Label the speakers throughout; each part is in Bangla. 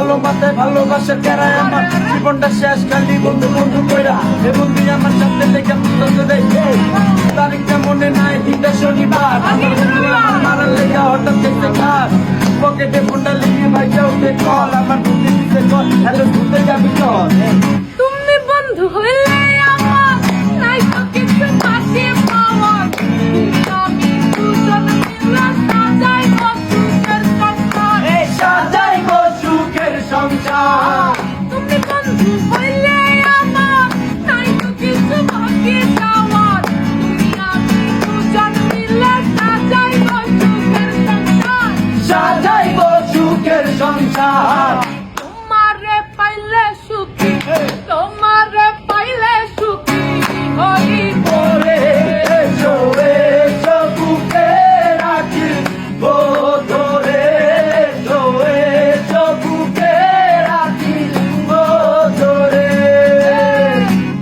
Speaker 1: ভালো মাথায় ভালোবাসা কেরায় আমার জীবনটা শেষ খালি বন্ধু বন্ধু কইরা এ বন্ধু আমার সাথে লেগে মুক্ত দেয় তারিখটা মনে নাই দিনটা শনিবার আমার বন্ধু আমার মারার লেগে হঠাৎ দেখতে খার পকেটে ফোনটা লিখে ভাইটা উঠে কল আমার বন্ধু দিতে কল হ্যালো ঘুরতে যাবি চল
Speaker 2: তুমি বন্ধু হইলে আমার নাই তো কিছু বাকি পাওয়ার আমি দুজন মিলে
Speaker 1: সাজাইব সুখের সংসার
Speaker 2: তুমি বন্ধু হইলে আমার নাই তো কিছু বাকি পাওয়ার আমি দুজন মিলে
Speaker 1: সাজাইব সুখের সংসার
Speaker 2: তোমারে পাইলে সুখী তোমারে পাইলে সুখী হইব
Speaker 1: ওরে এসো এসো বুকে রাখি ও ধরে এসো এসো বুকে রাখি ও ধরে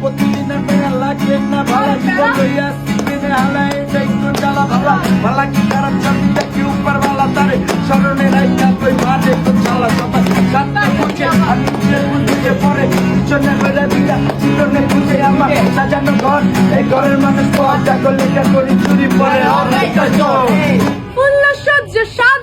Speaker 1: প্রতিদিন মেলা লাগে না ভালো জীবন লইয়া দিনে হালাই দেখতো জ্বালা ভালা ভালা কি খারাপ চাঁদিটা কি উপর ভালা তারে স্মরণে রাইখা কই মারে তো চালা সবাই সাতটা বুঝে আমি বুঝে পরে পিছনে বেড়ে দিয়া চিরনে বুঝে আমার সাজানো ঘর এই ঘরের মানুষ পাওয়া যা করলে করি চুরি পরে আর
Speaker 2: ফুল সহ্য সাদ